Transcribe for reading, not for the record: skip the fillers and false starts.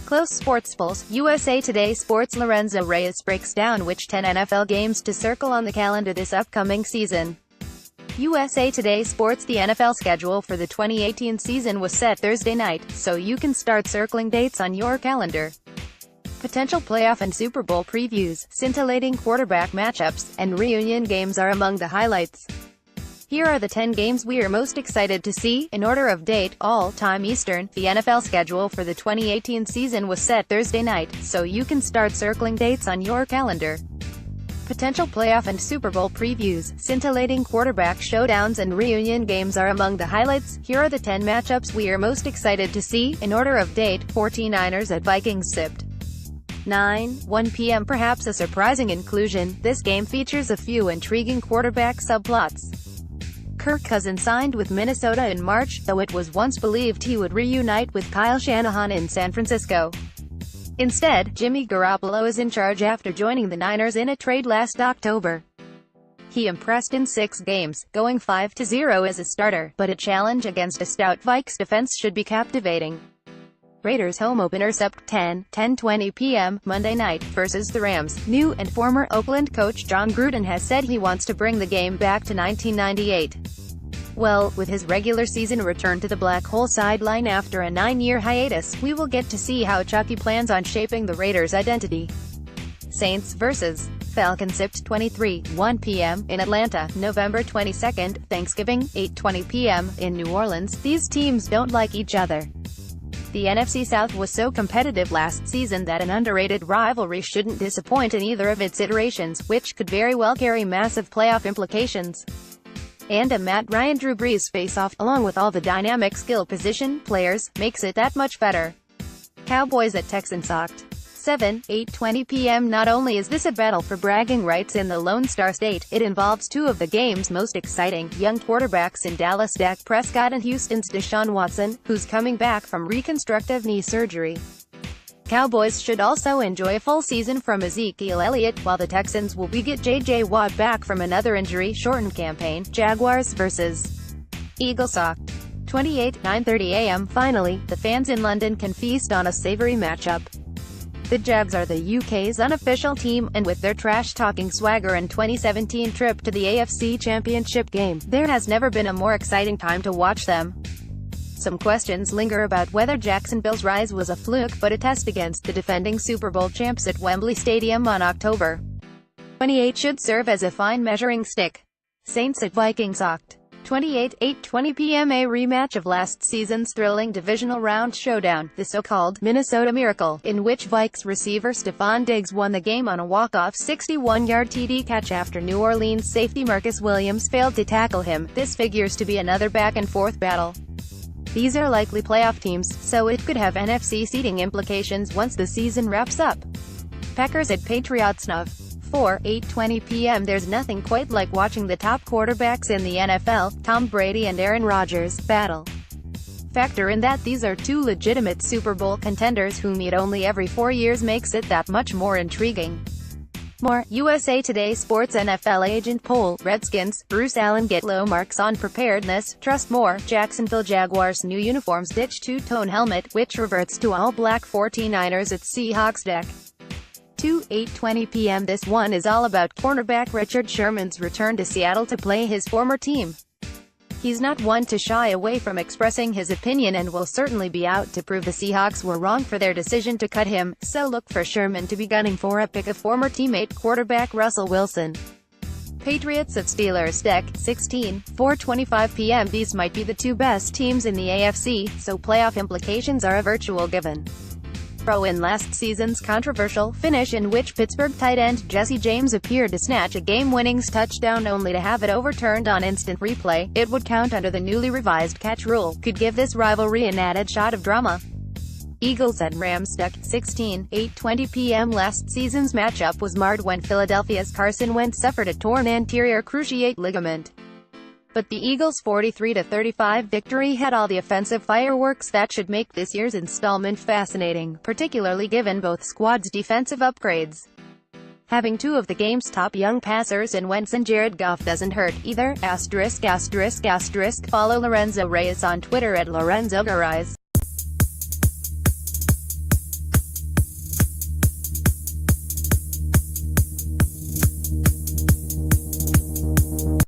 Close SportsPulse, USA Today Sports Lorenzo Reyes breaks down which 10 NFL games to circle on the calendar this upcoming season. USA Today Sports The NFL schedule for the 2018 season was set Thursday night, so you can start circling dates on your calendar. Potential playoff and Super Bowl previews, scintillating quarterback matchups, and reunion games are among the highlights. Here are the 10 games we're most excited to see, in order of date, all time Eastern. The NFL schedule for the 2018 season was set Thursday night, so you can start circling dates on your calendar. Potential playoff and Super Bowl previews, scintillating quarterback showdowns and reunion games are among the highlights. Here are the 10 matchups we are most excited to see, in order of date. 49ers at Vikings sipped. 1 p.m. Perhaps a surprising inclusion, this game features a few intriguing quarterback subplots. Kirk Cousins signed with Minnesota in March, though it was once believed he would reunite with Kyle Shanahan in San Francisco. Instead, Jimmy Garoppolo is in charge after joining the Niners in a trade last October. He impressed in 6 games, going 5-0 as a starter, but a challenge against a stout Vikes defense should be captivating. Raiders home opener Sept. 10:20 p.m. Monday night, versus the Rams. New and former Oakland coach John Gruden has said he wants to bring the game back to 1998. Well, with his regular season return to the Black Hole sideline after a 9-year hiatus, we will get to see how Chucky plans on shaping the Raiders' identity. Saints vs. Falcons Sept. 1 p.m. in Atlanta, November 22nd, Thanksgiving, 8:20 p.m. in New Orleans. These teams don't like each other. The NFC South was so competitive last season that an underrated rivalry shouldn't disappoint in either of its iterations, which could very well carry massive playoff implications. And a Matt Ryan-Drew Brees face-off, along with all the dynamic skill position players, makes it that much better. Cowboys at Texans Oct. 8:20 p.m. Not only is this a battle for bragging rights in the Lone Star State, it involves two of the game's most exciting young quarterbacks in Dallas' Dak Prescott and Houston's Deshaun Watson, who's coming back from reconstructive knee surgery. Cowboys should also enjoy a full season from Ezekiel Elliott, while the Texans will get J.J. Watt back from another injury-shortened campaign. Jaguars vs. Eagles Oct. 9:30 a.m. Finally, the fans in London can feast on a savory matchup. The Jags are the UK's unofficial team, and with their trash-talking swagger and 2017 trip to the AFC Championship game, there has never been a more exciting time to watch them. Some questions linger about whether Jacksonville's rise was a fluke, but a test against the defending Super Bowl champs at Wembley Stadium on October 28 should serve as a fine measuring stick. Saints at Vikings Oct. 8:20 p.m. A rematch of last season's thrilling divisional round showdown, the so-called Minnesota Miracle, in which Vikes receiver Stefon Diggs won the game on a walk-off 61-yard TD catch after New Orleans safety Marcus Williams failed to tackle him. This figures to be another back-and-forth battle. These are likely playoff teams, so it could have NFC seeding implications once the season wraps up. Packers at Patriots-Steelers. 8:20 p.m. There's nothing quite like watching the top quarterbacks in the NFL, Tom Brady and Aaron Rodgers, battle. Factor in that these are two legitimate Super Bowl contenders who meet only every 4 years makes it that much more intriguing. More, USA Today Sports NFL agent poll, Redskins, Bruce Allen get low marks on preparedness, trust more, Jacksonville Jaguars new uniforms ditch two-tone helmet, which reverts to all-black 49ers at Seahawks deck. 8:20 p.m. This one is all about cornerback Richard Sherman's return to Seattle to play his former team. He's not one to shy away from expressing his opinion and will certainly be out to prove the Seahawks were wrong for their decision to cut him, so look for Sherman to be gunning for a pick of former teammate quarterback Russell Wilson. Patriots at Steelers deck. 4:25 p.m. These might be the two best teams in the AFC, so playoff implications are a virtual given. Throw in last season's controversial finish in which Pittsburgh tight end Jesse James appeared to snatch a game-winning touchdown only to have it overturned on instant replay. It would count under the newly revised catch rule, could give this rivalry an added shot of drama. Eagles at Rams deck. 8:20 p.m. Last season's matchup was marred when Philadelphia's Carson Wentz suffered a torn anterior cruciate ligament. But the Eagles' 43-35 victory had all the offensive fireworks that should make this year's installment fascinating, particularly given both squads' defensive upgrades. Having two of the game's top young passers in Wentz and Jared Goff doesn't hurt, either. ******. Follow Lorenzo Reyes on Twitter at Lorenzo Reyes.